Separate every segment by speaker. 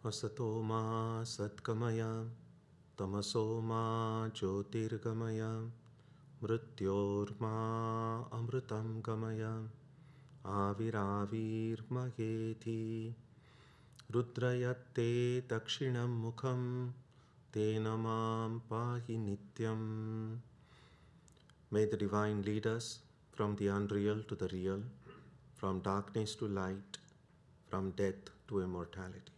Speaker 1: Asato ma satkamaya, tamaso ma jyotirgamaya, mrityorma amritam gamaya, aviravirmaheti, rudrayatte dakshinam mukham, tenamam pahi nityam. May the Divine lead us from the unreal to the real, from darkness to light, from death to immortality.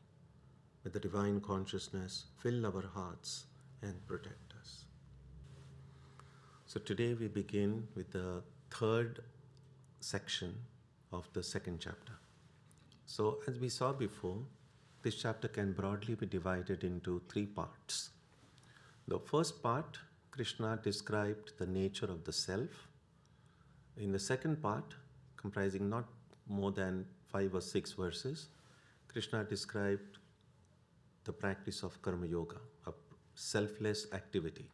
Speaker 1: May the Divine Consciousness fill our hearts and protect us. So today we begin with the third section of the second chapter. So as we saw before, this chapter can broadly be divided into three parts. The first part, Krishna described the nature of the self. In the second part, comprising not more than 5 or 6 verses, Krishna described the practice of Karma Yoga, a selfless activity.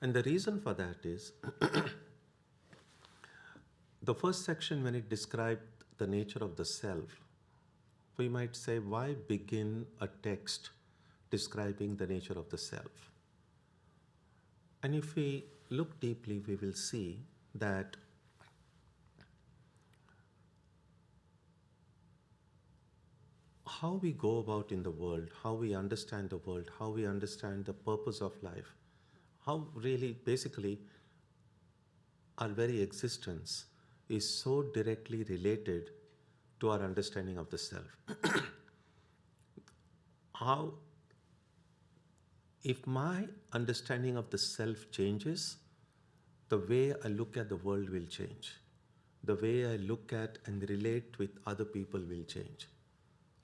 Speaker 1: And the reason for that is, the first section when it described the nature of the self, we might say, why begin a text describing the nature of the self? And if we look deeply, we will see that how we go about in the world, how we understand the world, how we understand the purpose of life, how really basically our very existence is so directly related to our understanding of the self. How, if my understanding of the self changes, the way I look at the world will change. The way I look at and relate with other people will change.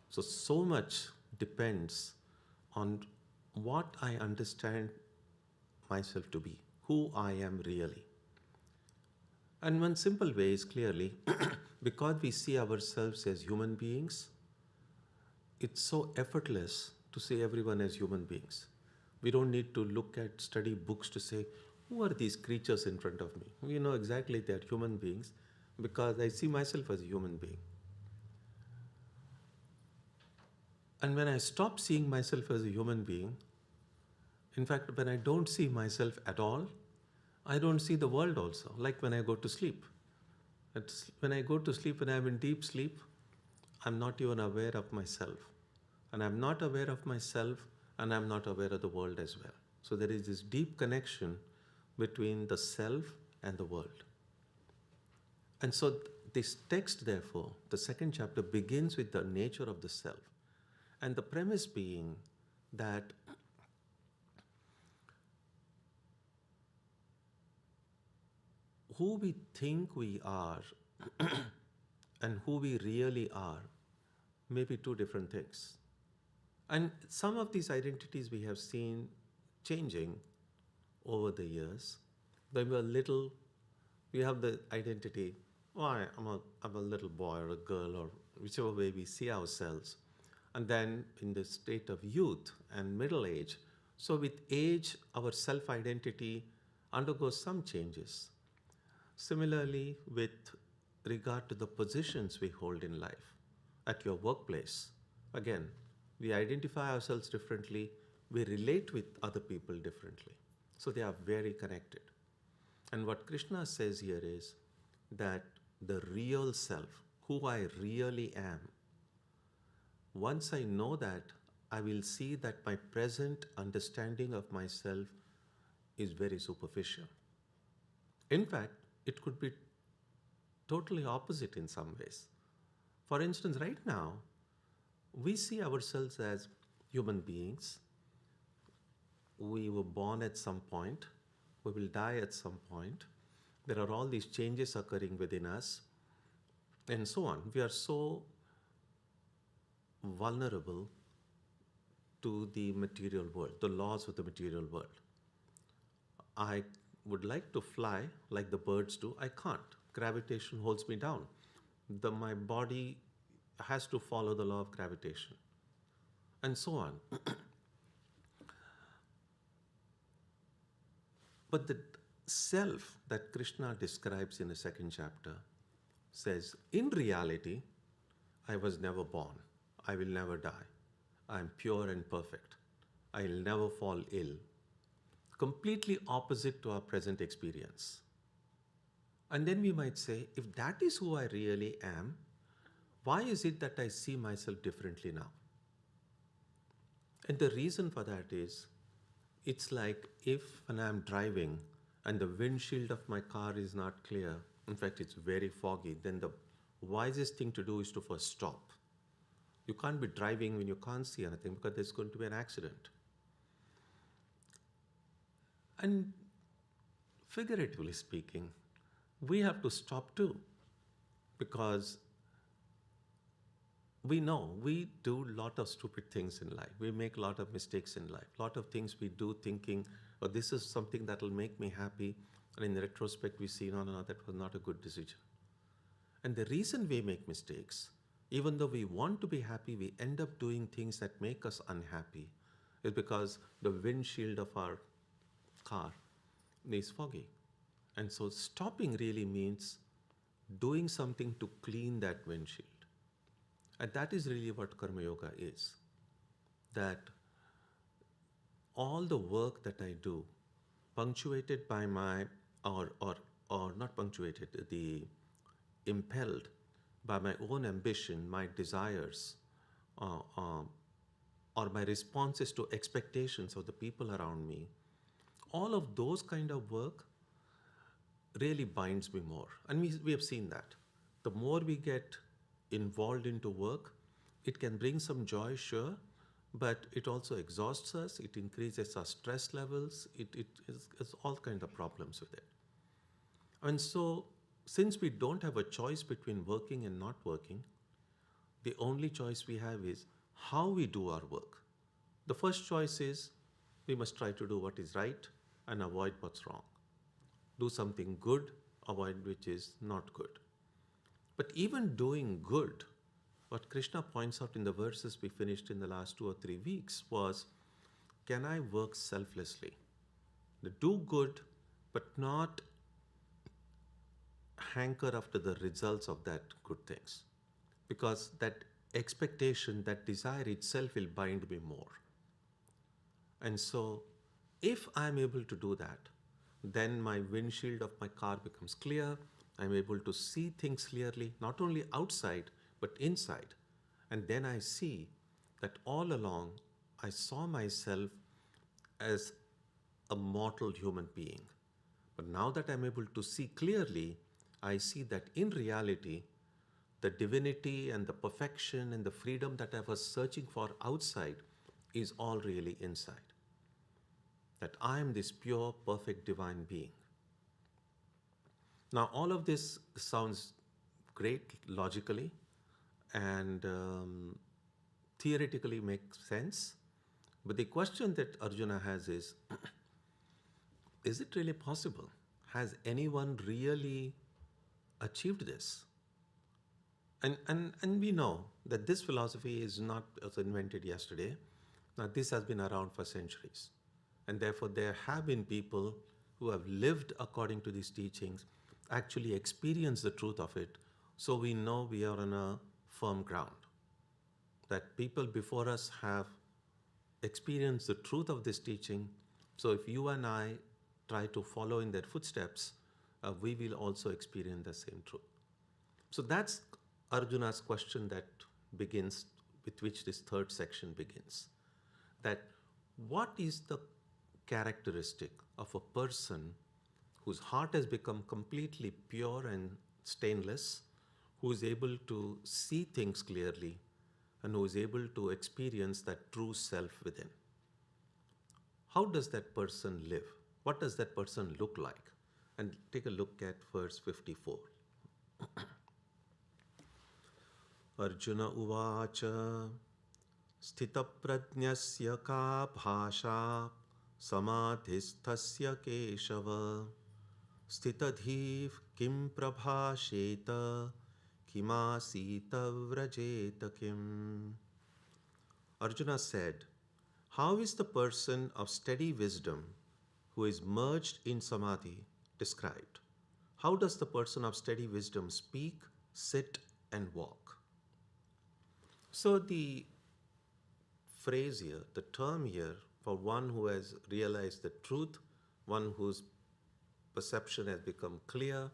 Speaker 1: So much depends on what I understand myself to be, who I am really. And one simple way is clearly, because we see ourselves as human beings, it's so effortless to see everyone as human beings. We don't need to look at study books to say, who are these creatures in front of me? We know exactly they're human beings because I see myself as a human being. And when I stop seeing myself as a human being, in fact, when I don't see myself at all, I don't see the world also, like when I go to sleep. When I go to sleep, when I'm in deep sleep, I'm not even aware of myself. And I'm not aware of myself, and I'm not aware of the world as well. So there is this deep connection between the self and the world. And so this text, therefore, the second chapter begins with the nature of the self. And the premise being that who we think we are and who we really are may be two different things. And some of these identities we have seen changing over the years. When we were little, we have the identity, oh, I'm a little boy or a girl, or whichever way we see ourselves. And then in the state of youth and middle age, so with age, our self-identity undergoes some changes. Similarly, with regard to the positions we hold in life, at your workplace, again, we identify ourselves differently, we relate with other people differently. So they are very connected. And what Krishna says here is that the real self, who I really am, once I know that, I will see that my present understanding of myself is very superficial. In fact, it could be totally opposite in some ways. For instance, right now, we see ourselves as human beings. We were born at some point. We will die at some point. There are all these changes occurring within us, and so on. We are so vulnerable to the material world, the laws of the material world. I would like to fly like the birds do. I can't. Gravitation holds me down. My body has to follow the law of gravitation, and so on. But the self that Krishna describes in the second chapter says, in reality, I was never born. I will never die. I'm pure and perfect. I'll never fall ill. Completely opposite to our present experience. And then we might say, if that is who I really am, why is it that I see myself differently now? And the reason for that is, it's like if when I'm driving and the windshield of my car is not clear, in fact, it's very foggy, then the wisest thing to do is to first stop. You can't be driving when you can't see anything because there's going to be an accident. And figuratively speaking, we have to stop too, because we know we do a lot of stupid things in life. We make a lot of mistakes in life. A lot of things we do thinking, oh, this is something that will make me happy. And in retrospect, we see, no, that was not a good decision. And the reason we make mistakes, even though we want to be happy, we end up doing things that make us unhappy, is because the windshield of our car is foggy. And so stopping really means doing something to clean that windshield. And that is really what Karma Yoga is. That all the work that I do, punctuated by my, or not punctuated, the impelled by my own ambition, my desires, or my responses to expectations of the people around me, all of those kind of work really binds me more. And we have seen that. The more we get involved into work, it can bring some joy, sure, but it also exhausts us, it increases our stress levels, it is all kinds of problems with it. And so, since we don't have a choice between working and not working, the only choice we have is how we do our work. The first choice is we must try to do what is right and avoid what's wrong. Do something good, avoid which is not good. But even doing good, what Krishna points out in the verses we finished in the last 2 or 3 weeks was, can I work selflessly? Do good, but not hanker after the results of that good things. Because that expectation, that desire itself will bind me more. And so, if I'm able to do that, then my windshield of my car becomes clear. I'm able to see things clearly, not only outside, but inside. And then I see that all along, I saw myself as a mortal human being. But now that I'm able to see clearly, I see that in reality, the divinity and the perfection and the freedom that I was searching for outside is all really inside. That I am this pure, perfect, divine being. Now, all of this sounds great logically and theoretically makes sense. But the question that Arjuna has is it really possible? Has anyone really achieved this? And we know that this philosophy is not was invented yesterday. Now, this has been around for centuries. And therefore, there have been people who have lived according to these teachings, actually experienced the truth of it. So we know we are on a firm ground. That people before us have experienced the truth of this teaching. So if you and I try to follow in their footsteps, we will also experience the same truth. So that's Arjuna's question that begins, with which this third section begins. That what is the characteristic of a person whose heart has become completely pure and stainless, who is able to see things clearly, and who is able to experience that true self within? How does that person live? What does that person look like? And take a look at verse 54. Arjuna uvacha sthitaprajnasya ka bhasha samadhisthasya keshava sthitadhiv kim prabhasheta kimasita vrajeta kim. Arjuna said, how is the person of steady wisdom who is merged in samadhi described? How does the person of steady wisdom speak, sit, and walk? So the phrase here, the term here, for one who has realized the truth, one whose perception has become clear,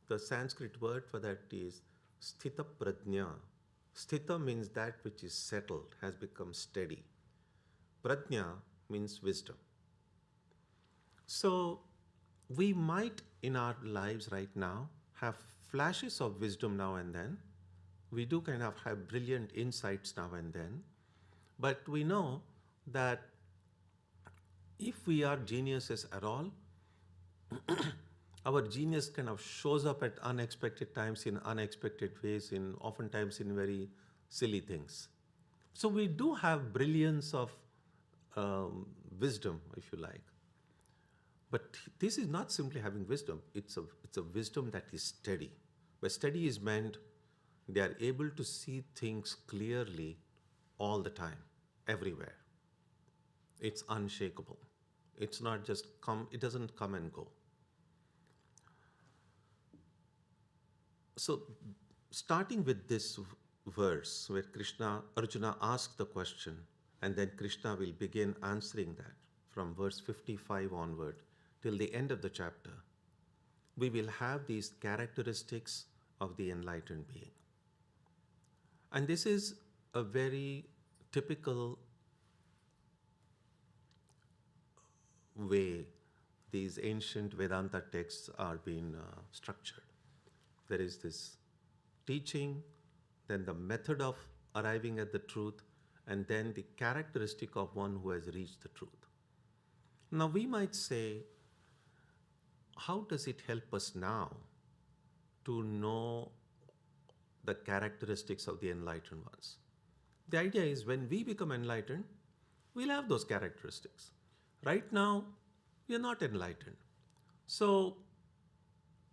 Speaker 1: the Sanskrit word for that is sthita prajna. Sthita means that which is settled, has become steady. Prajna means wisdom. So we might in our lives right now have flashes of wisdom now and then. We do kind of have brilliant insights now and then. But we know that if we are geniuses at all, our genius kind of shows up at unexpected times in unexpected ways, in oftentimes in very silly things. So we do have brilliance of wisdom, if you like. But this is not simply having wisdom. It's a wisdom that is steady. By steady is meant they are able to see things clearly all the time, everywhere. It's unshakable. It's not just it doesn't come and go. So starting with this verse where Arjuna asks the question, and then Krishna will begin answering that from verse 55 onward till the end of the chapter, we will have these characteristics of the enlightened being. And this is a very typical way these ancient Vedanta texts are being structured. There is this teaching, then the method of arriving at the truth, and then the characteristic of one who has reached the truth. Now we might say, how does it help us now to know the characteristics of the enlightened ones? The idea is when we become enlightened, we'll have those characteristics. Right now, we are not enlightened. So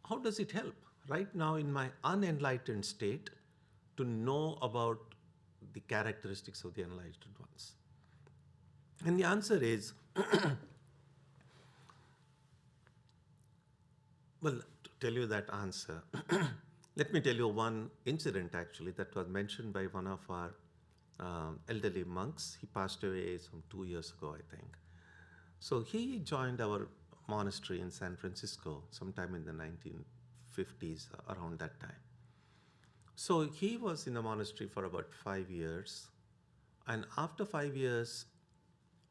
Speaker 1: how does it help right now in my unenlightened state to know about the characteristics of the enlightened ones? And the answer is, well, to tell you that answer, let me tell you one incident actually that was mentioned by one of our elderly monks. He passed away some 2 years ago, I think. So he joined our monastery in San Francisco sometime in the 1950s, around that time. So he was in the monastery for about 5 years. And after 5 years,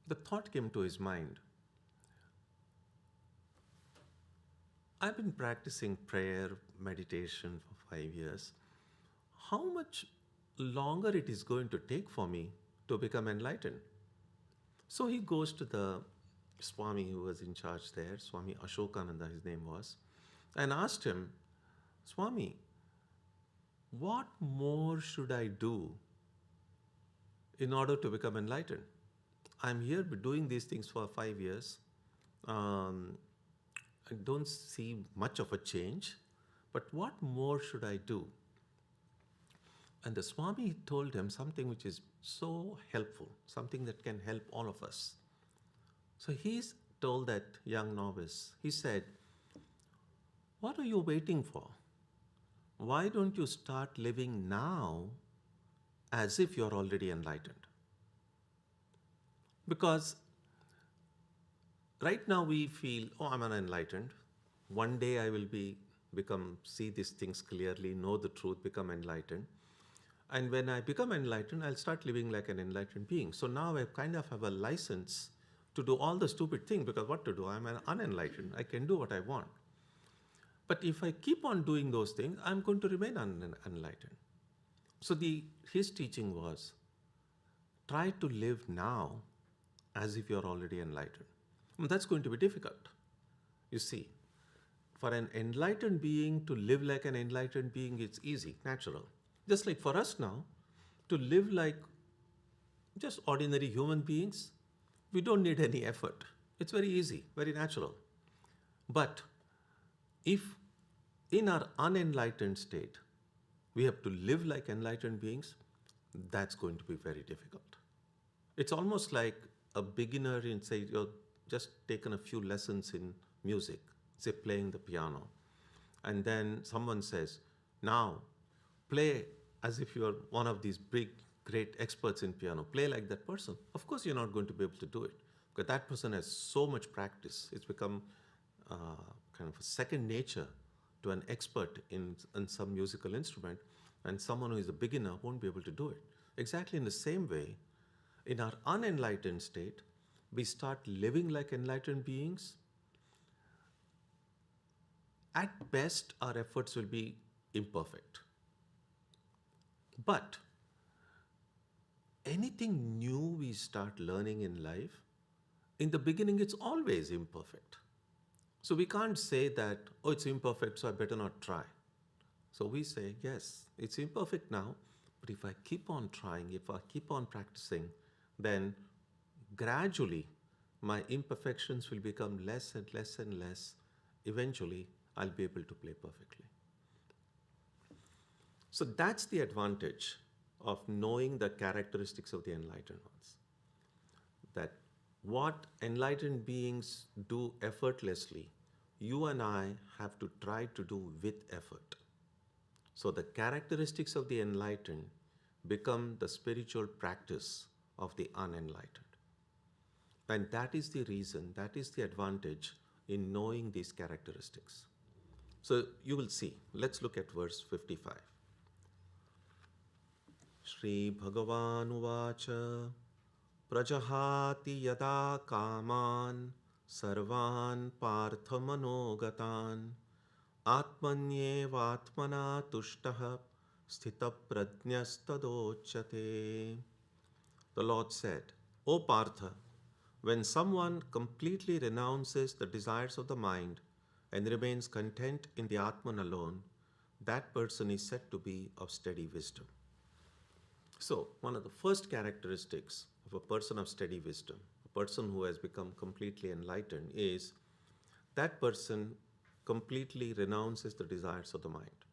Speaker 1: the thought came to his mind, I've been practicing prayer, meditation for 5 years. How much longer it is going to take for me to become enlightened? So he goes to the Swami who was in charge there, Swami Ashokananda his name was, and asked him, Swami, what more should I do in order to become enlightened? I'm here doing these things for 5 years. I don't see much of a change, but what more should I do? And the Swami told him something which is so helpful, something that can help all of us. So he's told that young novice, he said, what are you waiting for? Why don't you start living now as if you're already enlightened? Because right now we feel, oh, I'm unenlightened. One day I will see these things clearly, know the truth, become enlightened. And when I become enlightened, I'll start living like an enlightened being. So now I kind of have a license to do all the stupid things, because what to do? I'm an unenlightened. I can do what I want. But if I keep on doing those things, I'm going to remain unenlightened. So his teaching was, try to live now as if you're already enlightened. And that's going to be difficult. You see, for an enlightened being to live like an enlightened being, it's easy, natural. Just like for us now, to live like just ordinary human beings, we don't need any effort. It's very easy, very natural. But if in our unenlightened state, we have to live like enlightened beings, that's going to be very difficult. It's almost like a beginner in, say, you've just taken a few lessons in music, say playing the piano, and then someone says, now play as if you're one of these big great experts in piano, play like that person. Of course, you're not going to be able to do it because that person has so much practice. It's become uh, kind of a second nature to an expert in some musical instrument, and someone who is a beginner won't be able to do it. Exactly in the same way, in our unenlightened state, we start living like enlightened beings. At best, our efforts will be imperfect. But anything new we start learning in life, in the beginning, it's always imperfect. So we can't say that, oh, it's imperfect, so I better not try. So we say, yes, it's imperfect now, but if I keep on trying, if I keep on practicing, then gradually my imperfections will become less and less and less. Eventually, I'll be able to play perfectly. So that's the advantage of knowing the characteristics of the enlightened ones. That what enlightened beings do effortlessly, you and I have to try to do with effort. So the characteristics of the enlightened become the spiritual practice of the unenlightened. And that is the reason, that is the advantage in knowing these characteristics. So you will see. Let's look at verse 55. Shri Bhagavan Uvacha Prajahati Yada Kaman Sarvan Partha Manogatan Atmanyevatmana Tushtaha Sthita Prajnastadochate. The Lord said, O Partha, when someone completely renounces the desires of the mind and remains content in the Atman alone, that person is said to be of steady wisdom. So, one of the first characteristics of a person of steady wisdom, a person who has become completely enlightened, is that person completely renounces the desires of the mind.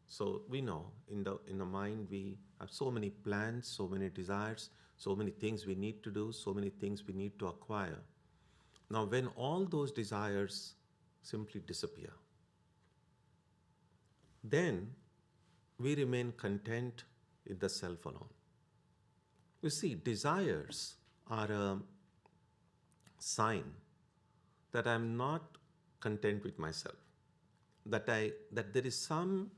Speaker 1: So we know in the mind we have so many plans, so many desires, so many things we need to do, so many things we need to acquire. Now when all those desires simply disappear, then we remain content in the self alone. You see, desires are a sign that I'm not content with myself, that there is some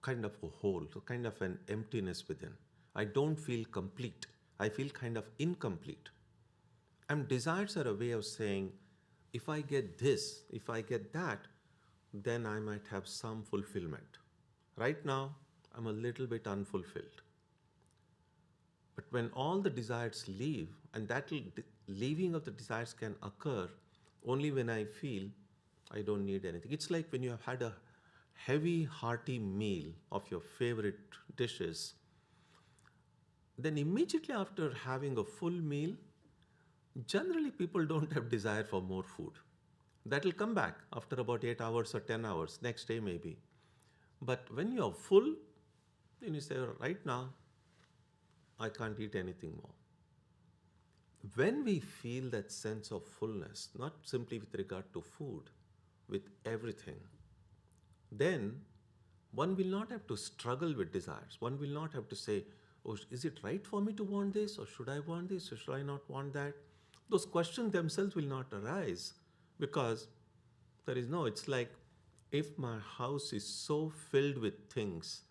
Speaker 1: kind of a hole, so kind of an emptiness within. I don't feel complete. I feel kind of incomplete. And desires are a way of saying, if I get this, if I get that, then I might have some fulfillment. Right now, I'm a little bit unfulfilled. But when all the desires leave, and that leaving of the desires can occur only when I feel I don't need anything. It's like when you have had a heavy, hearty meal of your favorite dishes, then immediately after having a full meal, generally people don't have desire for more food. That will come back after about 8 hours or 10 hours, next day maybe. But when you're full, then you say, right now, I can't eat anything more. When we feel that sense of fullness, not simply with regard to food, with everything, then one will not have to struggle with desires. One will not have to say, oh, is it right for me to want this? Or should I want this? Or should I not want that? Those questions themselves will not arise because it's like if my house is so filled with things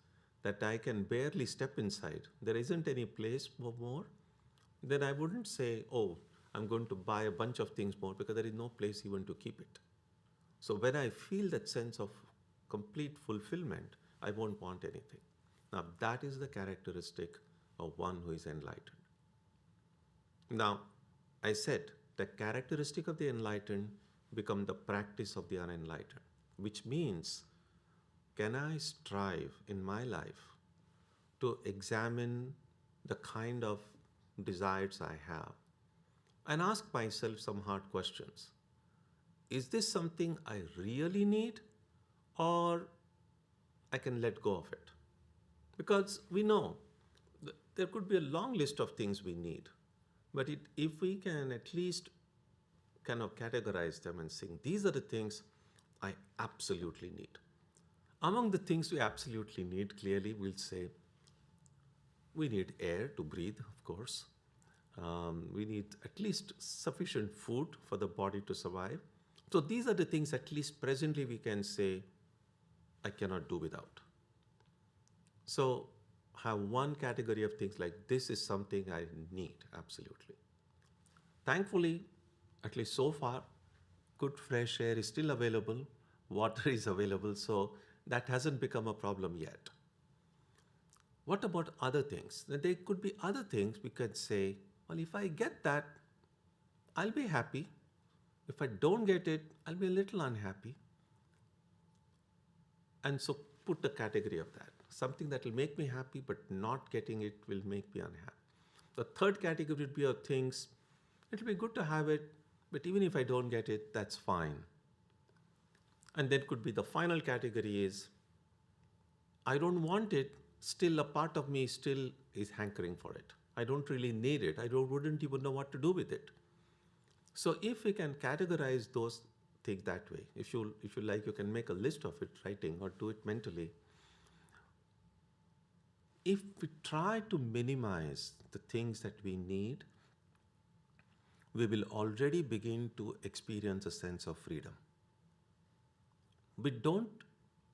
Speaker 1: that I can barely step inside, there isn't any place for more, then I wouldn't say, oh, I'm going to buy a bunch of things more because there is no place even to keep it. So when I feel that sense of complete fulfillment, I won't want anything. Now that is the characteristic of one who is enlightened. Now, I said the characteristic of the enlightened become the practice of the unenlightened, which means, can I strive in my life to examine the kind of desires I have and ask myself some hard questions. Is this something I really need, or I can let go of it? Because we know there could be a long list of things we need, but if we can at least kind of categorize them and think, these are the things I absolutely need. Among the things we absolutely need, clearly we'll say We need air to breathe, of course. We need at least sufficient food for the body to survive. So these are the things at least presently we can say, I cannot do without. So have one category of things like this is something I need, absolutely. Thankfully, at least so far, good fresh air is still available, water is available, so that hasn't become a problem yet. What about other things? There could be other things we could say, well, if I get that, I'll be happy. If I don't get it, I'll be a little unhappy. And so put the category of that. Something that will make me happy, but not getting it will make me unhappy. The third category would be of things, it'll be good to have it, but even if I don't get it, that's fine. And then could be the final category is, I don't want it, still a part of me still is hankering for it. I don't really need it. Wouldn't even know what to do with it. So if we can categorize those things that way, if you like, you can make a list of it, writing, or do it mentally. If we try to minimize the things that we need, we will already begin to experience a sense of freedom. We don't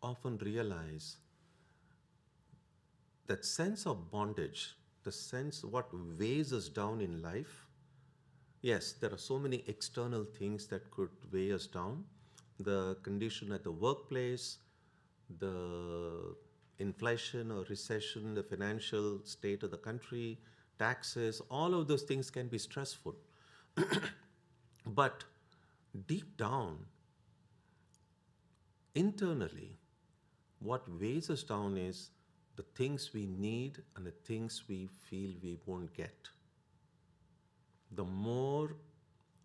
Speaker 1: often realize that sense of bondage, the sense what weighs us down in life. Yes, there are so many external things that could weigh us down. The condition at the workplace, the inflation or recession, the financial state of the country, taxes, all of those things can be stressful. But deep down, internally, what weighs us down is the things we need and the things we feel we won't get. The more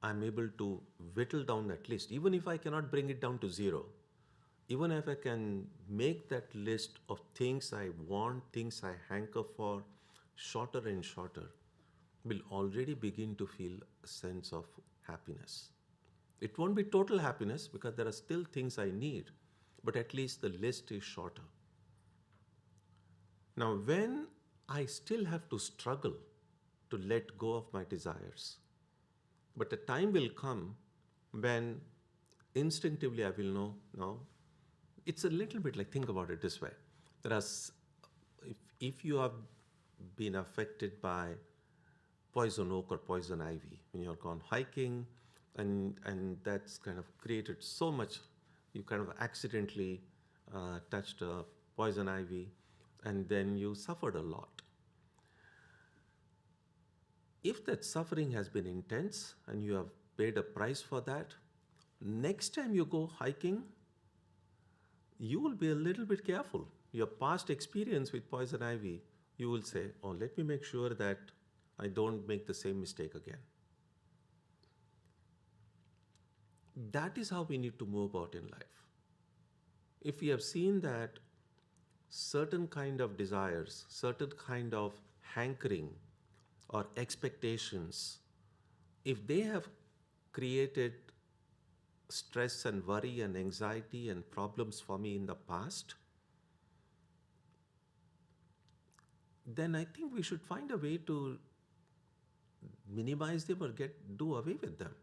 Speaker 1: I'm able to whittle down that list, even if I cannot bring it down to zero, even if I can make that list of things I want, things I hanker for, shorter and shorter, will already begin to feel a sense of happiness. It won't be total happiness because there are still things I need, but at least the list is shorter. Now, when I still have to struggle to let go of my desires, but the time will come when instinctively I will know, no, it's a little bit like, think about it this way. If you have been affected by poison oak or poison ivy, when you're gone hiking and that's kind of created so much, you kind of accidentally touched a poison ivy and then you suffered a lot. If that suffering has been intense and you have paid a price for that, next time you go hiking, you will be a little bit careful. Your past experience with poison ivy, you will say, oh, let me make sure that I don't make the same mistake again. That is how we need to move about in life. If we have seen that certain kind of desires, certain kind of hankering or expectations, if they have created stress and worry and anxiety and problems for me in the past, then I think we should find a way to minimize them or do away with them.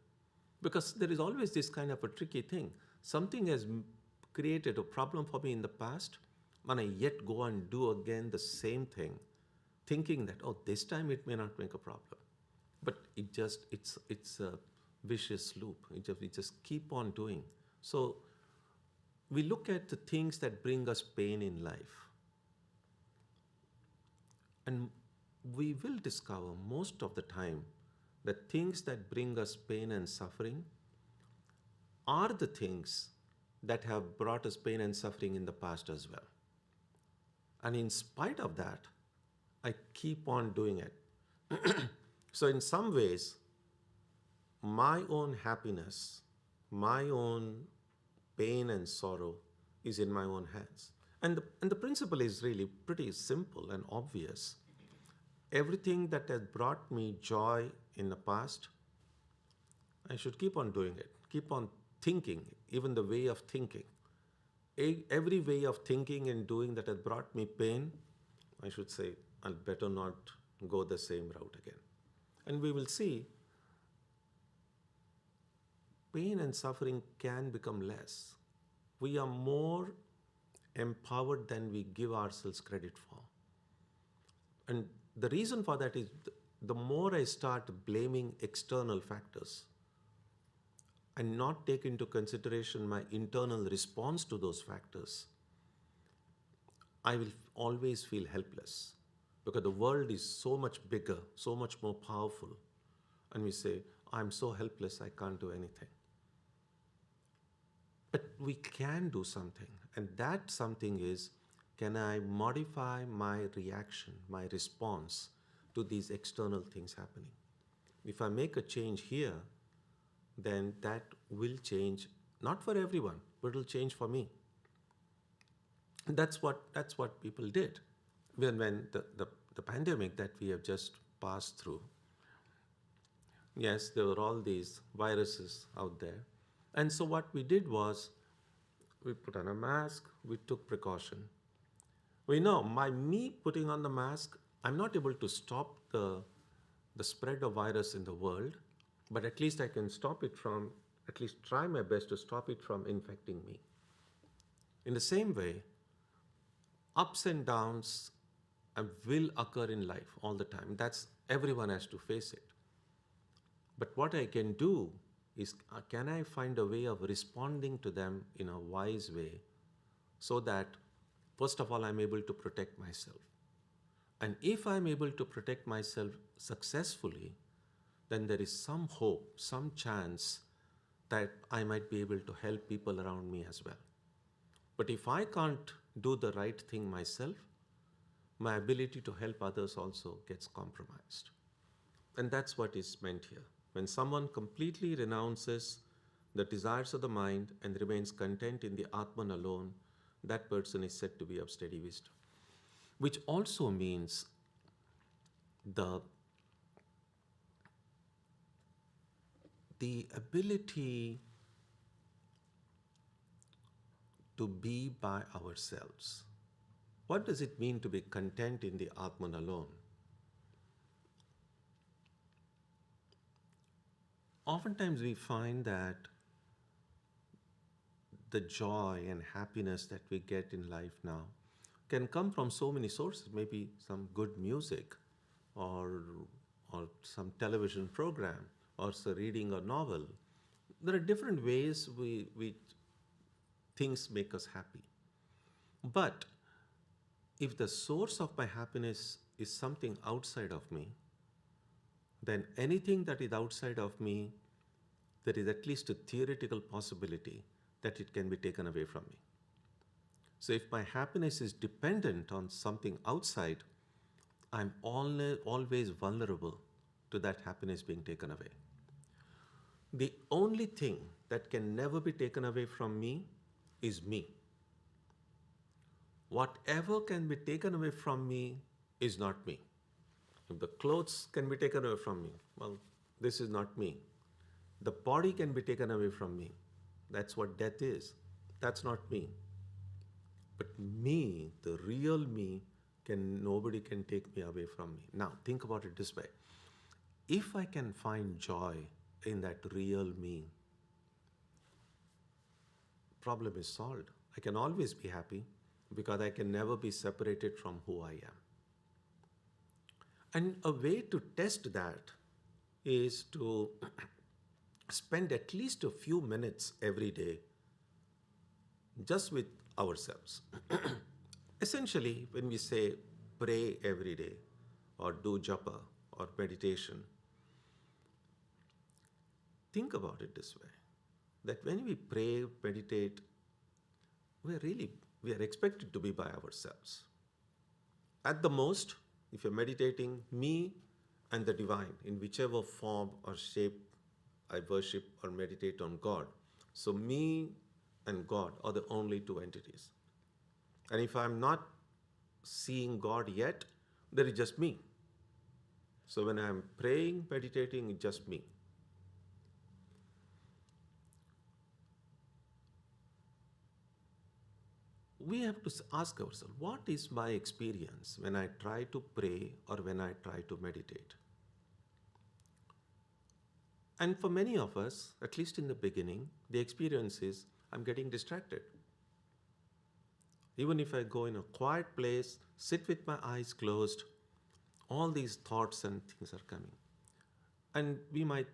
Speaker 1: Because there is always this kind of a tricky thing. Something has created a problem for me in the past, and I yet go and do again the same thing, thinking that, oh, this time it may not make a problem. But it's a vicious loop. We just keep on doing. So we look at the things that bring us pain in life. And we will discover most of the time that things that bring us pain and suffering are the things that have brought us pain and suffering in the past as well. And in spite of that, I keep on doing it. So in some ways, my own happiness, my own pain and sorrow is in my own hands. And the principle is really pretty simple and obvious. Everything that has brought me joy in the past, I should keep on doing it. Keep on thinking, even the way of thinking. Every way of thinking and doing that has brought me pain, I should say, I'll better not go the same route again. And we will see pain and suffering can become less. We are more empowered than we give ourselves credit for. And the reason for that is the more I start blaming external factors and not take into consideration my internal response to those factors, I will always feel helpless because the world is so much bigger, so much more powerful. And we say, I'm so helpless, I can't do anything. But we can do something. And that something is, can I modify my reaction, my response to these external things happening? If I make a change here, then that will change, not for everyone, but it will change for me. That's what people did. When the pandemic that we have just passed through, yes, there were all these viruses out there. And so what we did was, we put on a mask, we took precaution. We know, by me putting on the mask, I'm not able to stop the spread of virus in the world, but at least I can stop it from, at least try my best to stop it from infecting me. In the same way, ups and downs will occur in life all the time. That's, everyone has to face it. But what I can do is, can I find a way of responding to them in a wise way so that, first of all, I'm able to protect myself. And if I'm able to protect myself successfully, then there is some hope, some chance that I might be able to help people around me as well. But if I can't do the right thing myself, my ability to help others also gets compromised. And that's what is meant here. When someone completely renounces the desires of the mind and remains content in the Atman alone, that person is said to be of steady wisdom. Which also means the ability to be by ourselves. What does it mean to be content in the Atman alone? Oftentimes we find that the joy and happiness that we get in life now can come from so many sources, maybe some good music or some television program or reading a novel. There are different ways things make us happy. But if the source of my happiness is something outside of me, then anything that is outside of me, there is at least a theoretical possibility that it can be taken away from me. So if my happiness is dependent on something outside, I'm always vulnerable to that happiness being taken away. The only thing that can never be taken away from me is me. Whatever can be taken away from me is not me. If the clothes can be taken away from me, well, this is not me. The body can be taken away from me. That's what death is. That's not me. But me, the real me, nobody can take me away from me. Now, think about it this way. If I can find joy in that real me, problem is solved. I can always be happy because I can never be separated from who I am. And a way to test that is to spend at least a few minutes every day just with ourselves. Essentially, when we say pray every day or do japa or meditation, think about it this way, that when we pray, meditate, we are expected to be by ourselves. At the most, if you're meditating, me and the divine, in whichever form or shape I worship or meditate on God. So me and God are the only two entities. And if I'm not seeing God yet, there is just me. So when I'm praying, meditating, it's just me. we have to ask ourselves, what is my experience when I try to pray or when I try to meditate? And for many of us, at least in the beginning, the experience is I'm getting distracted. Even if I go in a quiet place, sit with my eyes closed, all these thoughts and things are coming. And we might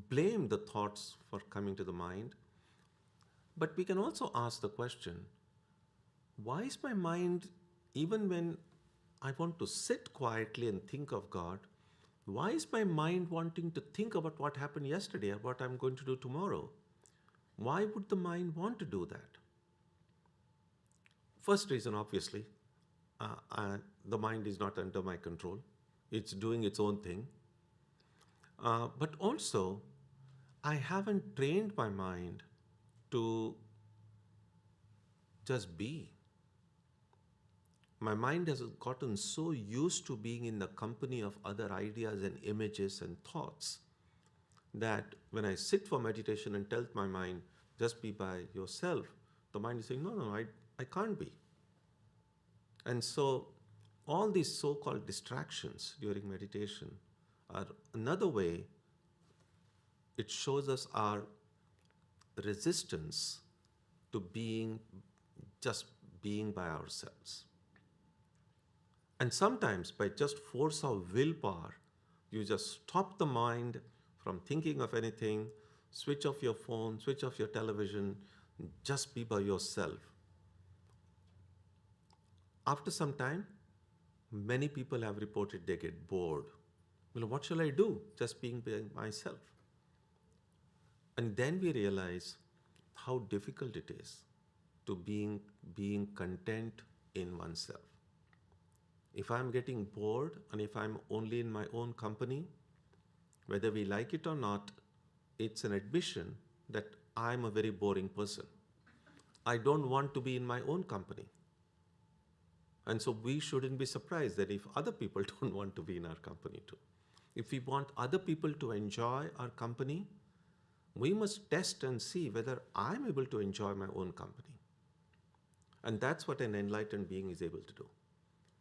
Speaker 1: blame the thoughts for coming to the mind, but we can also ask the question, why is my mind, even when I want to sit quietly and think of God, why is my mind wanting to think about what happened yesterday or what I'm going to do tomorrow? Why would the mind want to do that? First reason, obviously, the mind is not under my control. It's doing its own thing. But also, I haven't trained my mind to just be. My mind has gotten so used to being in the company of other ideas and images and thoughts that when I sit for meditation and tell my mind, just be by yourself, the mind is saying, no, I can't be. And so all these so-called distractions during meditation are another way it shows us our resistance to just being by ourselves. And sometimes by just force of willpower, you just stop the mind from thinking of anything, switch off your phone, switch off your television, just be by yourself. After some time, many people have reported they get bored. Well, what shall I do? Just being by myself. And then we realize how difficult it is to being content in oneself. If I'm getting bored and if I'm only in my own company, whether we like it or not, it's an admission that I'm a very boring person. I don't want to be in my own company. And so we shouldn't be surprised that if other people don't want to be in our company too. If we want other people to enjoy our company, we must test and see whether I'm able to enjoy my own company. And that's what an enlightened being is able to do.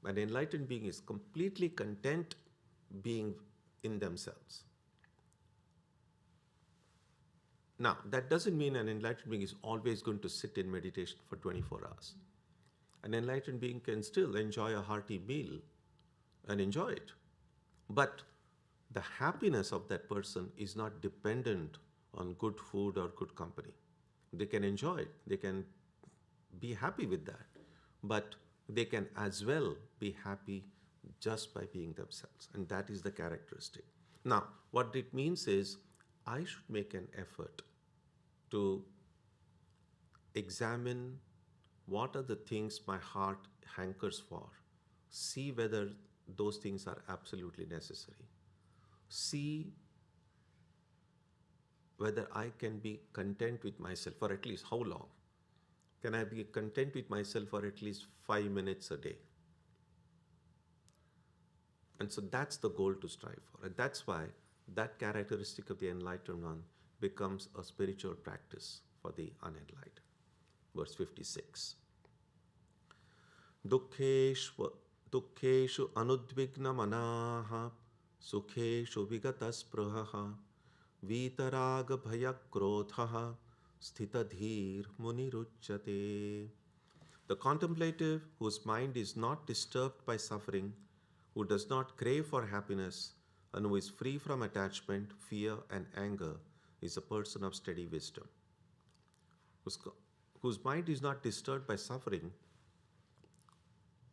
Speaker 1: An enlightened being is completely content being in themselves. Now, that doesn't mean an enlightened being is always going to sit in meditation for 24 hours. An enlightened being can still enjoy a hearty meal and enjoy it. But the happiness of that person is not dependent on good food or good company. They can enjoy it. They can be happy with that. But they can as well be happy just by being themselves. And that is the characteristic. Now, what it means is I should make an effort to examine what are the things my heart hankers for. See whether those things are absolutely necessary. See whether I can be content with myself for at least how long? Can I be content with myself for at least 5 minutes a day? And so that's the goal to strive for. And that's why that characteristic of the enlightened one becomes a spiritual practice for the unenlightened. Verse 56. Dukkeshu anudvigna manaha sukheshu vigataspruhaha vitaraga bhaya krodhaha sthitadhir muniruchyate. The contemplative whose mind is not disturbed by suffering, who does not crave for happiness, and who is free from attachment, fear, and anger, is a person of steady wisdom. Whose mind is not disturbed by suffering,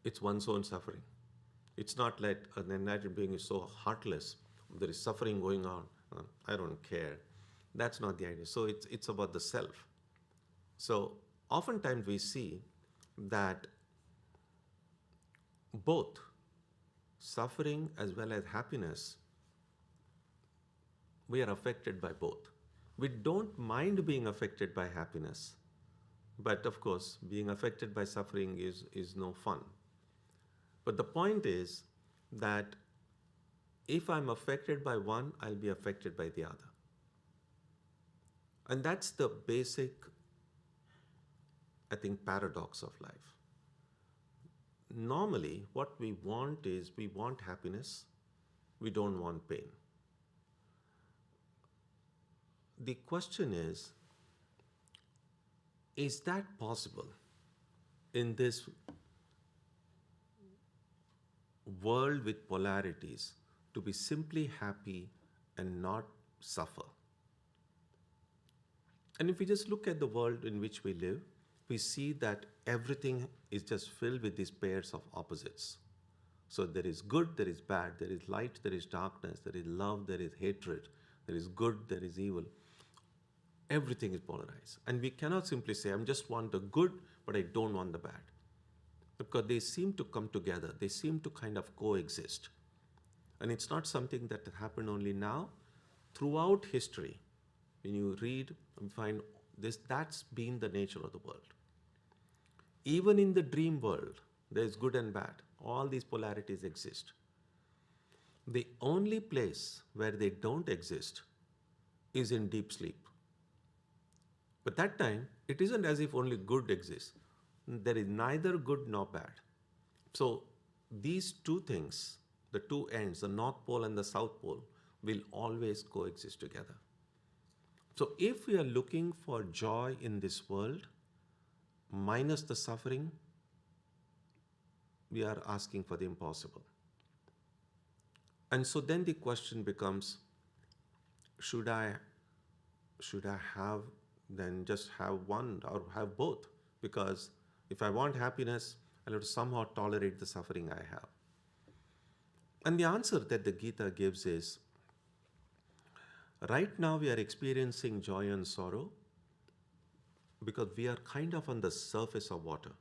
Speaker 1: it's one's own suffering. It's not like an enlightened being is so heartless, there is suffering going on, I don't care. That's not the idea. So it's about the self. So oftentimes we see that both suffering as well as happiness, we are affected by both. We don't mind being affected by happiness, but of course, being affected by suffering is no fun. But the point is that if I'm affected by one, I'll be affected by the other. And that's the basic I think, paradox of life. Normally, what we want is we want happiness, we don't want pain. The question is that possible in this world with polarities to be simply happy and not suffer? And if we just look at the world in which we live, we see that everything is just filled with these pairs of opposites. So there is good, there is bad, there is light, there is darkness, there is love, there is hatred, there is good, there is evil. Everything is polarized. And we cannot simply say, I just want the good, but I don't want the bad. Because they seem to come together. They seem to kind of coexist. And it's not something that happened only now. Throughout history, when you read and find this, that's been the nature of the world. Even in the dream world, there is good and bad. All these polarities exist. The only place where they don't exist is in deep sleep. But that time, it isn't as if only good exists. There is neither good nor bad. So these two things, the two ends, the North Pole and the South Pole, will always coexist together. So if we are looking for joy in this world, minus the suffering, we are asking for the impossible. And so then the question becomes, should I have then just have one or have both? Because if I want happiness, I'll have to somehow tolerate the suffering I have. And the answer that the Gita gives is, right now we are experiencing joy and sorrow because we are kind of on the surface of water.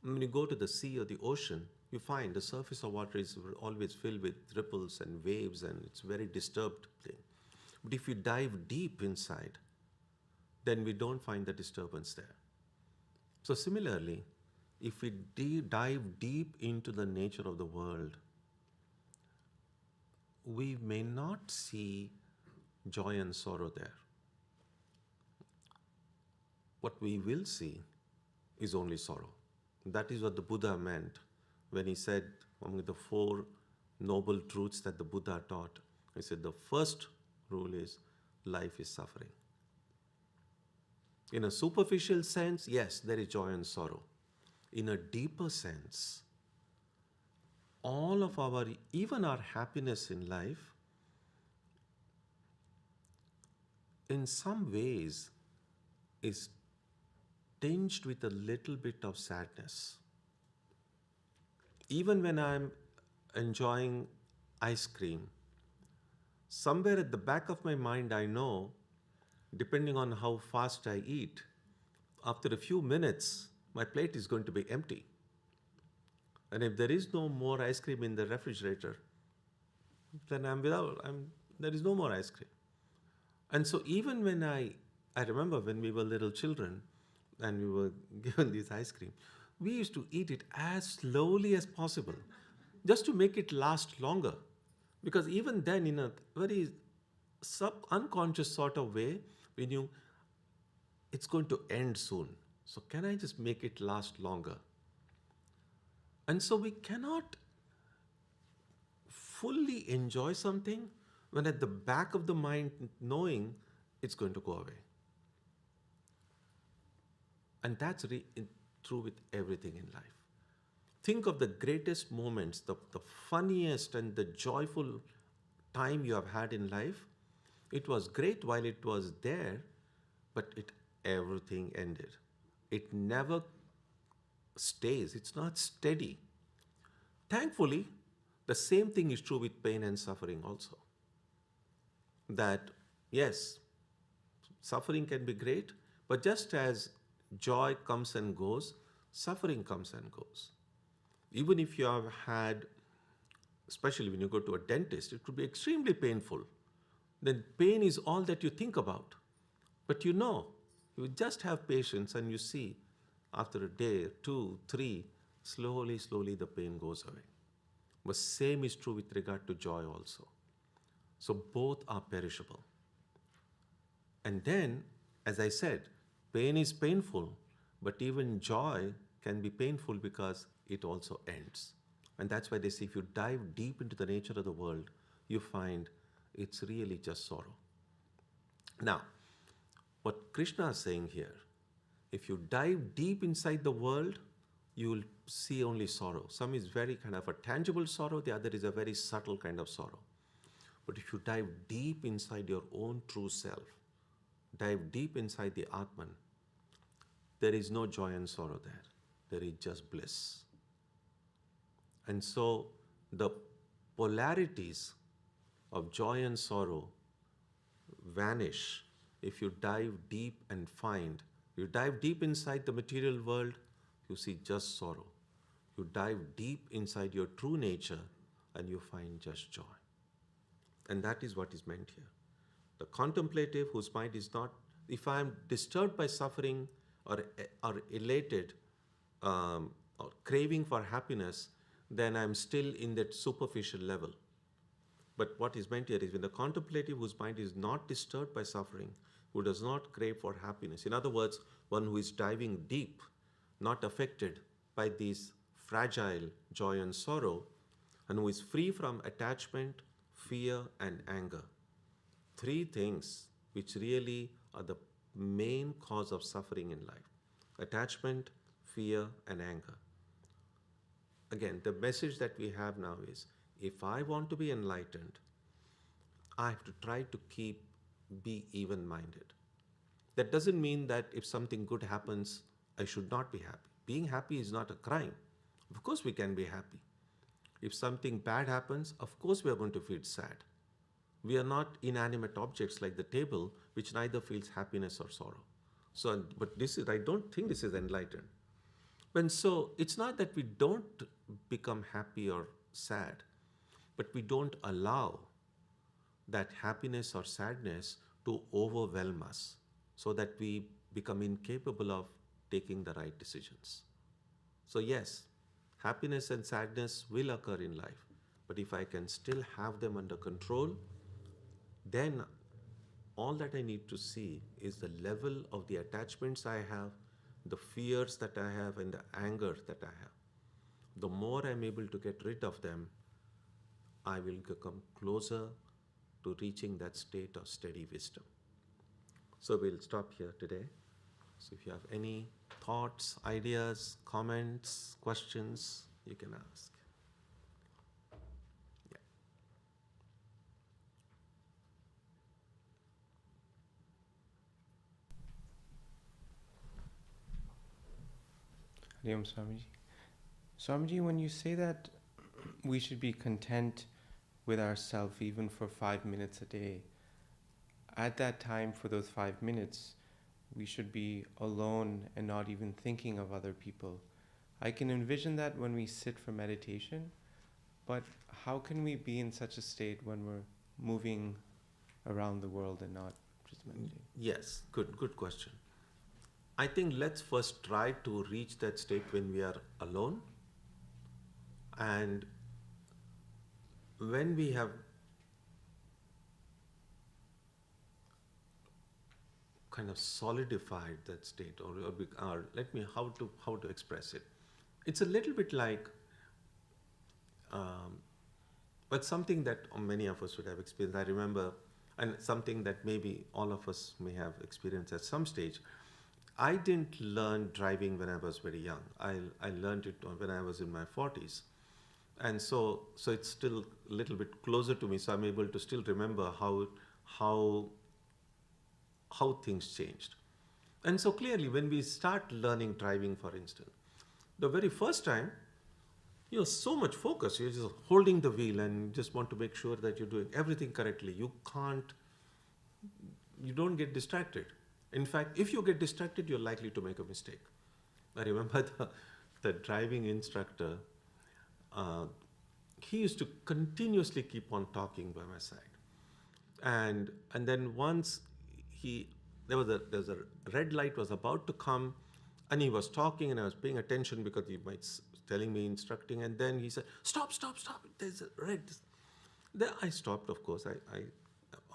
Speaker 1: When you go to the sea or the ocean, you find the surface of water is always filled with ripples and waves, and it's a very disturbed thing. But if you dive deep inside, then we don't find the disturbance there. So similarly, if we dive deep into the nature of the world, we may not see joy and sorrow there. What we will see is only sorrow. That is what the Buddha meant when he said, among the four noble truths that the Buddha taught, he said the first rule is life is suffering. In a superficial sense, yes, there is joy and sorrow. In a deeper sense, all of even our happiness in life, in some ways, is tinged with a little bit of sadness. Even when I'm enjoying ice cream, somewhere at the back of my mind, I know, depending on how fast I eat, after a few minutes, my plate is going to be empty. And if there is no more ice cream in the refrigerator, then there is no more ice cream. And so even when I remember when we were little children and we were given this ice cream, we used to eat it as slowly as possible, just to make it last longer. Because even then, in a very unconscious sort of way, we knew it's going to end soon. So can I just make it last longer? And so we cannot fully enjoy something when at the back of the mind knowing it's going to go away. And that's true with everything in life. Think of the greatest moments, the funniest and the joyful time you have had in life. It was great while it was there, but everything ended. It never stays. It's not steady. Thankfully, the same thing is true with pain and suffering also. That, yes, suffering can be great, but just as joy comes and goes, suffering comes and goes. Even if you have had, especially when you go to a dentist, it could be extremely painful. Then pain is all that you think about. But you just have patience and you see, after a day, 2, 3, slowly the pain goes away. But same is true with regard to joy also. So both are perishable. And then, as I said, pain is painful, But even joy can be painful because it also ends. And that's why they say if you dive deep into the nature of the world, you find it's really just sorrow. Now, what Krishna is saying here, if you dive deep inside the world, you will see only sorrow. Some is very kind of a tangible sorrow, the other is a very subtle kind of sorrow. But if you dive deep inside your own true self, dive deep inside the Atman, there is no joy and sorrow there. There is just bliss. And so the polarities of joy and sorrow vanish if you dive deep and find. You dive deep inside the material world, you see just sorrow. You dive deep inside your true nature and you find just joy. And that is what is meant here. The contemplative whose mind is not, if I am disturbed by suffering or elated or craving for happiness, then I am still in that superficial level. But what is meant here is when the contemplative whose mind is not disturbed by suffering, who does not crave for happiness. In other words, one who is diving deep, not affected by these fragile joy and sorrow, and who is free from attachment, fear, and anger. Three things which really are the main cause of suffering in life: attachment, fear, and anger. Again, the message that we have now is, if I want to be enlightened, I have to try to be even-minded. That doesn't mean that if something good happens, I should not be happy. Being happy is not a crime. Of course we can be happy. If something bad happens, of course we are going to feel sad. We are not inanimate objects like the table, which neither feels happiness or sorrow. So, but this is, I don't think this is enlightened. And so it's not that we don't become happy or sad, but we don't allow that happiness or sadness to overwhelm us so that we become incapable of taking the right decisions. So yes, happiness and sadness will occur in life, but if I can still have them under control, then all that I need to see is the level of the attachments I have, the fears that I have, and the anger that I have. The more I'm able to get rid of them, I will become closer to reaching that state of steady wisdom. So we'll stop here today. So if you have any thoughts, ideas, comments, questions, you can ask. Yeah.
Speaker 2: Hariom Swamiji. Swamiji, when you say that we should be content with ourselves even for 5 minutes a day, at that time, for those 5 minutes, we should be alone and not even thinking of other people. I can envision that when we sit for meditation, but how can we be in such a state when we're moving around the world and not just meditating?
Speaker 1: Yes, good question. I think let's first try to reach that state when we are alone. And when we have kind of solidified that state, or let me how to express it. It's a little bit like, but something that many of us would have experienced. I remember, and something that maybe all of us may have experienced at some stage. I didn't learn driving when I was very young. I learned it when I was in my 40s. And so it's still a little bit closer to me, so I'm able to still remember how things changed. And so clearly, when we start learning driving, for instance, the very first time, you're so much focus. You're just holding the wheel and just want to make sure that you're doing everything correctly. You don't get distracted. In fact, if you get distracted, you're likely to make a mistake. I remember the driving instructor, he used to continuously keep on talking by my side. And then once there was a red light was about to come, and he was talking, and I was paying attention because he was telling me, instructing, and then he said, stop, there's a red. Then I stopped, of course, I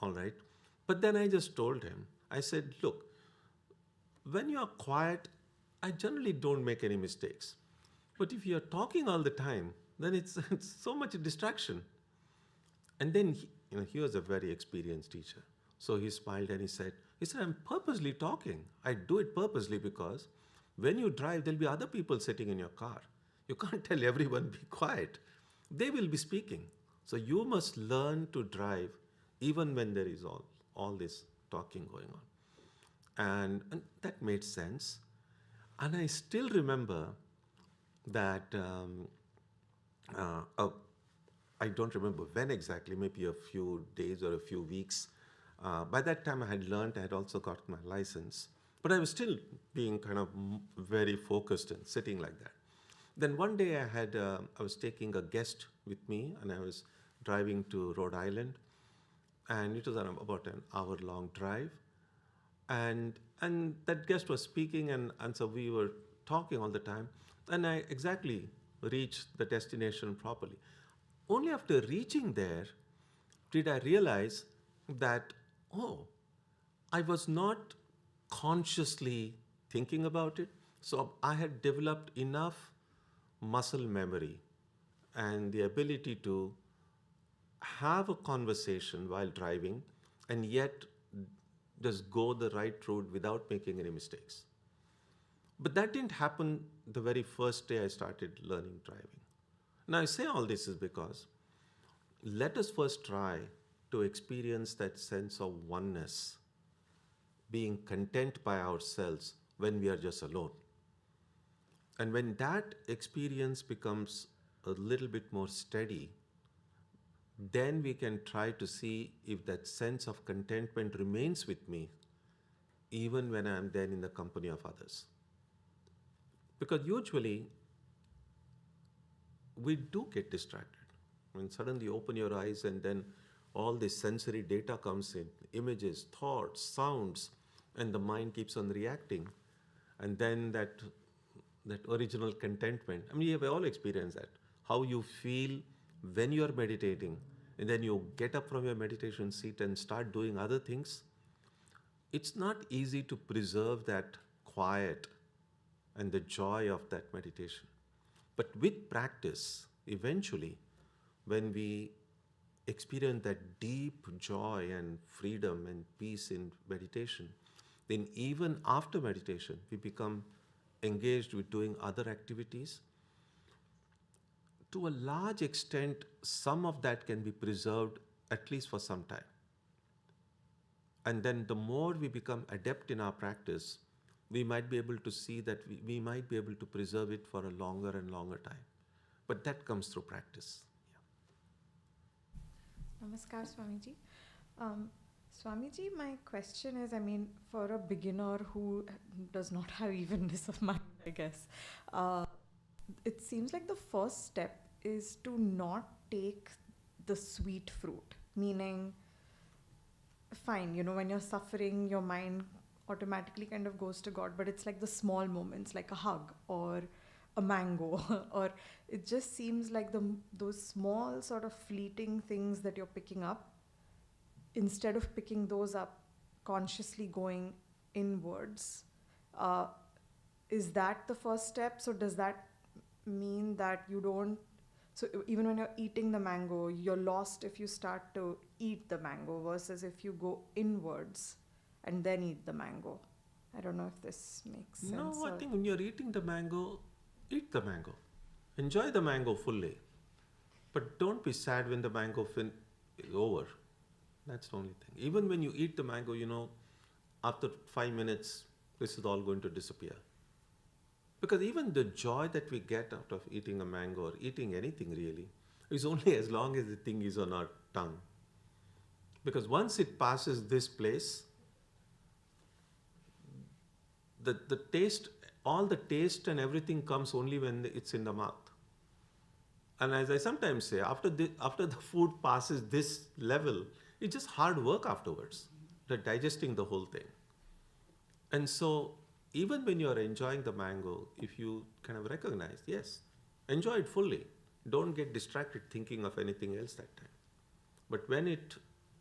Speaker 1: all right. But then I just told him, I said, look, when you are quiet, I generally don't make any mistakes. But if you're talking all the time, then it's, it's so much distraction. And then, he was a very experienced teacher. So he smiled and he said, I'm purposely talking. I do it purposely because when you drive, there'll be other people sitting in your car. You can't tell everyone, be quiet. They will be speaking. So you must learn to drive even when there is all this talking going on. And that made sense. And I still remember that I don't remember when exactly, maybe a few days or a few weeks. By that time, I had learned, I had also got my license, but I was still being kind of very focused and sitting like that. Then one day I was taking a guest with me and I was driving to Rhode Island, and it was about an hour-long drive. And that guest was speaking, and so we were talking all the time, and I exactly reached the destination properly. Only after reaching there did I realize that, oh, I was not consciously thinking about it. So I had developed enough muscle memory and the ability to have a conversation while driving and yet just go the right route without making any mistakes. But that didn't happen the very first day I started learning driving. Now, I say all this is because let us first try to experience that sense of oneness, being content by ourselves when we are just alone. And when that experience becomes a little bit more steady, then we can try to see if that sense of contentment remains with me even when I am then in the company of others. Because usually we do get distracted. When suddenly you open your eyes and then all this sensory data comes in, images, thoughts, sounds, and the mind keeps on reacting. And then that original contentment, I mean, we have all experienced that. How you feel when you're meditating, and then you get up from your meditation seat and start doing other things. It's not easy to preserve that quiet and the joy of that meditation. But with practice, eventually, when we experience that deep joy and freedom and peace in meditation, then even after meditation, we become engaged with doing other activities. To a large extent, some of that can be preserved at least for some time. And then the more we become adept in our practice, we might be able to see that we might be able to preserve it for a longer and longer time. But that comes through practice.
Speaker 3: Namaskar, Swamiji. Swamiji, my question is, I mean, for a beginner who does not have evenness of mind, I guess, it seems like the first step is to not take the sweet fruit, meaning, fine, when you're suffering, your mind automatically kind of goes to God, but it's like the small moments, like a hug or a mango, or it just seems like those small sort of fleeting things that you're picking up, instead of picking those up, consciously going inwards. Is that the first step? So does that mean that you don't, so even when you're eating the mango, you're lost if you start to eat the mango versus if you go inwards and then eat the mango? I don't know if this makes sense.
Speaker 1: No, I think when you're eating the mango, eat the mango. Enjoy the mango fully. But don't be sad when the mango is over. That's the only thing. Even when you eat the mango, after 5 minutes, this is all going to disappear. Because even the joy that we get out of eating a mango or eating anything really is only as long as the thing is on our tongue. Because once it passes this place, the taste, all the taste and everything comes only when it's in the mouth. And as I sometimes say, after the food passes this level, it's just hard work afterwards, digesting the whole thing. And so even when you're enjoying the mango, if you kind of recognize, yes, enjoy it fully. Don't get distracted thinking of anything else that time. But when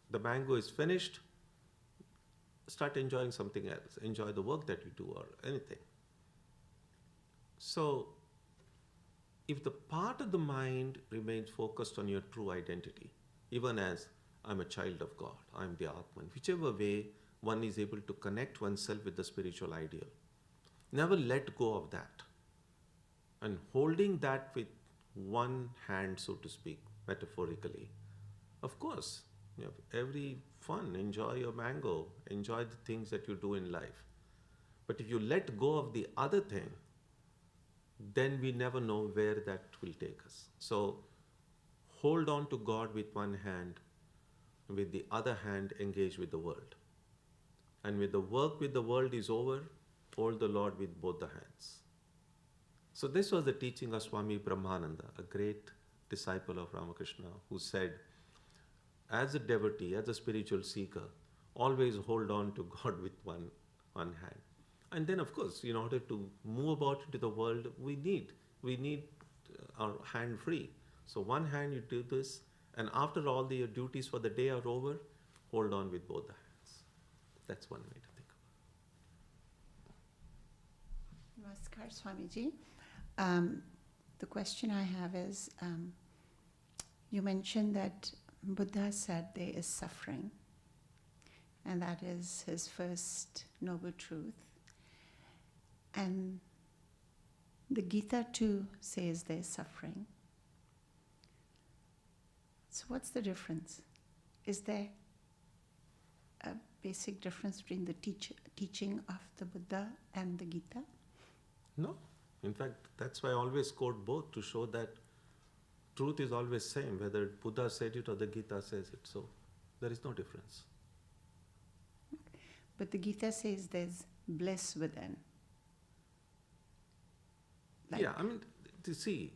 Speaker 1: the mango is finished, start enjoying something else. Enjoy the work that you do or anything. So, if the part of the mind remains focused on your true identity, even as I'm a child of God, I'm the Atman, whichever way one is able to connect oneself with the spiritual ideal, never let go of that. And holding that with one hand, so to speak, metaphorically, of course, you have every fun, enjoy your mango, enjoy the things that you do in life. But if you let go of the other thing, then we never know where that will take us. So hold on to God with one hand, with the other hand engage with the world. And when the work with the world is over, hold the Lord with both the hands. So this was the teaching of Swami Brahmananda, a great disciple of Ramakrishna, who said, as a devotee, as a spiritual seeker, always hold on to God with one hand. And then, of course, in order to move about into the world, we need our hand free. So one hand you do this, and after all your duties for the day are over, hold on with both the hands. That's one way to think about
Speaker 4: Namaskar, Swamiji. The question I have is, you mentioned that Buddha said there is suffering, and that is his first noble truth. And the Gita too says there's suffering. So what's the difference? Is there a basic difference between the teaching of the Buddha and the Gita?
Speaker 1: No. In fact, that's why I always quote both, to show that truth is always same, whether Buddha said it or the Gita says it. So there is no difference.
Speaker 4: But the Gita says there's bliss within.
Speaker 1: Yeah, I mean, to see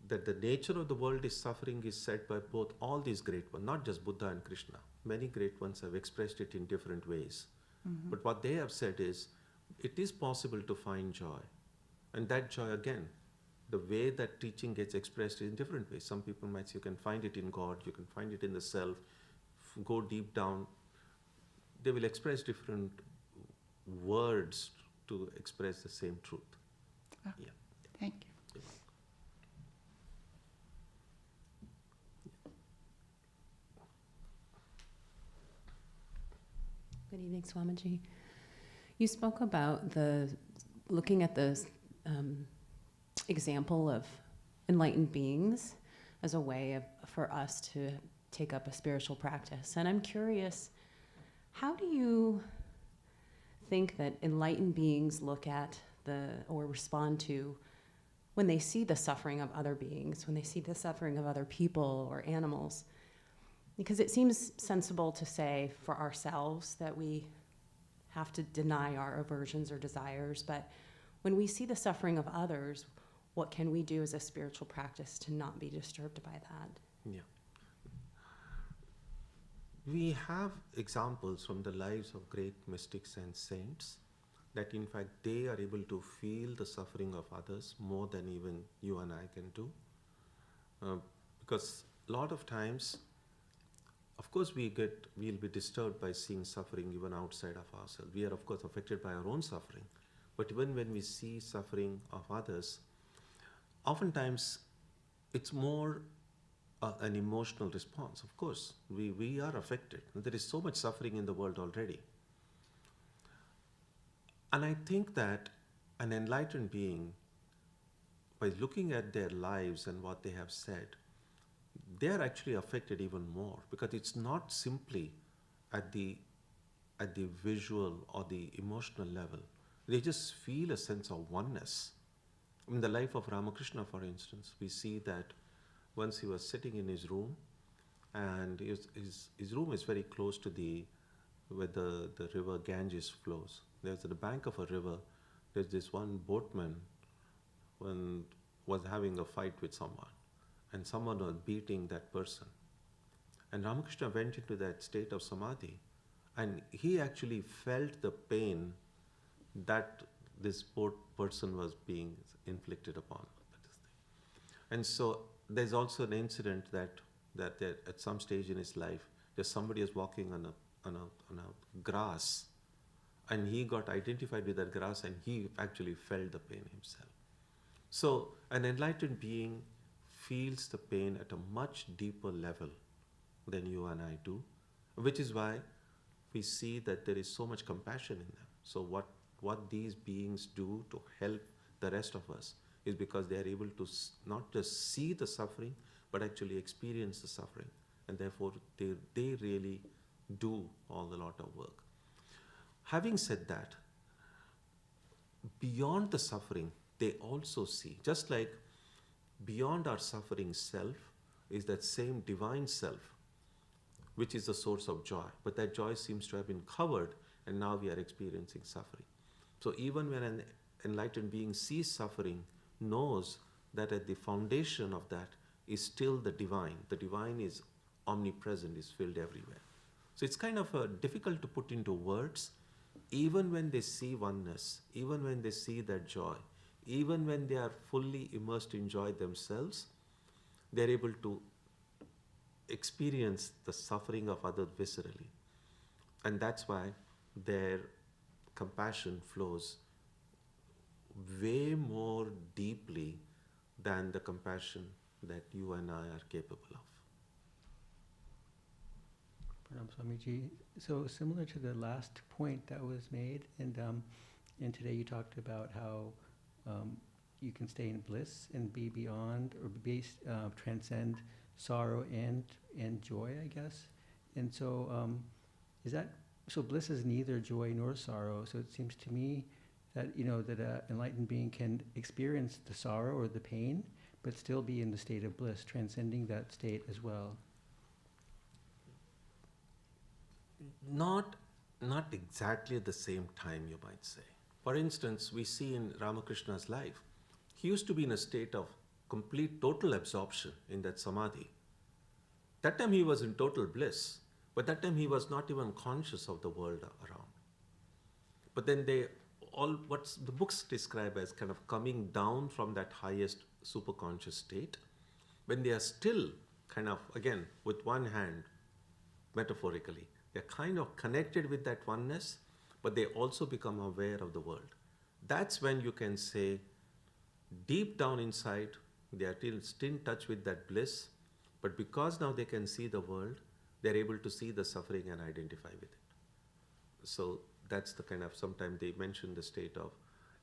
Speaker 1: that the nature of the world is suffering is said by both all these great ones, not just Buddha and Krishna. Many great ones have expressed it in different ways.
Speaker 4: Mm-hmm.
Speaker 1: But what they have said is, it is possible to find joy. And that joy, again, the way that teaching gets expressed is in different ways. Some people might say you can find it in God, you can find it in the self, go deep down. They will express different words to express the same truth.
Speaker 4: Okay.
Speaker 1: Yeah.
Speaker 4: Thank you.
Speaker 5: Good evening, Swamiji. You spoke about looking at the example of enlightened beings as a way for us to take up a spiritual practice. And I'm curious, how do you think that enlightened beings look at or respond to when they see the suffering of other beings, when they see the suffering of other people or animals? Because it seems sensible to say for ourselves that we have to deny our aversions or desires, but when we see the suffering of others, what can we do as a spiritual practice to not be disturbed by that?
Speaker 1: Yeah. We have examples from the lives of great mystics and saints that in fact they are able to feel the suffering of others more than even you and I can do. Because a lot of times, of course we'll be disturbed by seeing suffering even outside of ourselves. We are of course affected by our own suffering. But even when we see suffering of others, oftentimes it's more an emotional response. Of course, we are affected. There is so much suffering in the world already. And I think that an enlightened being, by looking at their lives and what they have said, they are actually affected even more, because it's not simply at the visual or the emotional level. They just feel a sense of oneness. In the life of Ramakrishna, for instance, we see that once he was sitting in his room, and his room is very close to where the river Ganges flows. There's at the bank of a river, there's this one boatman was having a fight with someone, and someone was beating that person. And Ramakrishna went into that state of samadhi, and he actually felt the pain that this poor person was being inflicted upon. And so there's also an incident that at some stage in his life, just somebody is walking on a grass, and he got identified with that grass, and he actually felt the pain himself. So an enlightened being feels the pain at a much deeper level than you and I do, which is why we see that there is so much compassion in them. So what these beings do to help the rest of us is because they are able to not just see the suffering, but actually experience the suffering. And therefore, they really do all the lot of work. Having said that, beyond the suffering, they also see, just like beyond our suffering self is that same divine self, which is the source of joy. But that joy seems to have been covered, and now we are experiencing suffering. So even when an enlightened being sees suffering, knows that at the foundation of that is still the divine. The divine is omnipresent, is filled everywhere. So it's kind of difficult to put into words. Even when they see oneness, even when they see that joy, even when they are fully immersed in joy themselves, they are able to experience the suffering of others viscerally. And that's why their compassion flows way more deeply than the compassion that you and I are capable of.
Speaker 6: Pranam Swamiji. So similar to the last point that was made, and today you talked about how you can stay in bliss and be beyond or transcend sorrow and joy, I guess. And so is that so? Bliss is neither joy nor sorrow. So it seems to me that that an enlightened being can experience the sorrow or the pain, but still be in the state of bliss, transcending that state as well.
Speaker 1: Not exactly at the same time, you might say. For instance, we see in Ramakrishna's life, he used to be in a state of complete total absorption in that samadhi. That time he was in total bliss, but that time he was not even conscious of the world around. But then what the books describe as kind of coming down from that highest superconscious state, when they are still kind of, again, with one hand, metaphorically, they're kind of connected with that oneness, but they also become aware of the world. That's when you can say, deep down inside, they are still in touch with that bliss, but because now they can see the world, they're able to see the suffering and identify with it. So that's the kind of, sometimes they mention the state of,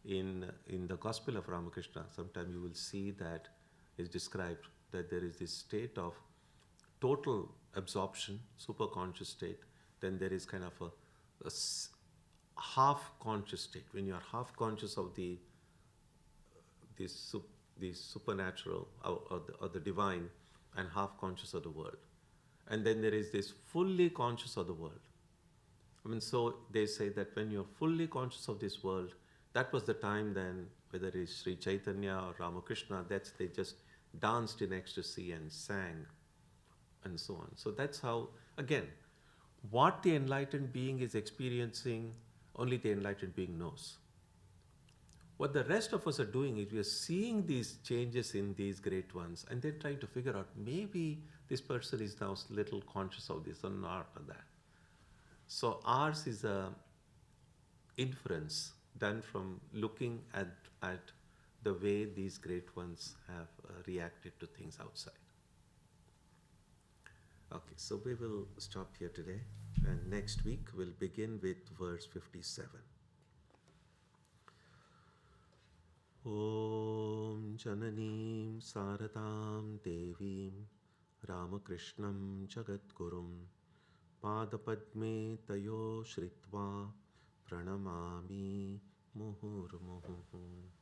Speaker 1: in the Gospel of Ramakrishna, sometimes you will see that it's described that there is this state of total absorption, superconscious state, then there is kind of a half conscious state, when you are half conscious of the supernatural or the divine, and half conscious of the world. And then there is this fully conscious of the world. I mean, so they say that when you're fully conscious of this world, that was the time then, whether it's Sri Chaitanya or Ramakrishna, they just danced in ecstasy and sang and so on. So that's how, again, what the enlightened being is experiencing, only the enlightened being knows. What the rest of us are doing is we are seeing these changes in these great ones and then trying to figure out, maybe this person is now a little conscious of this or not of that. So ours is a inference done from looking at the way these great ones have reacted to things outside. Okay, so we will stop here today, and next week we'll begin with verse 57. Om Jananim Saradam Devim Ramakrishnam Jagadgurum Padapadme Tayo Shritva Pranamami Muhurmuhu.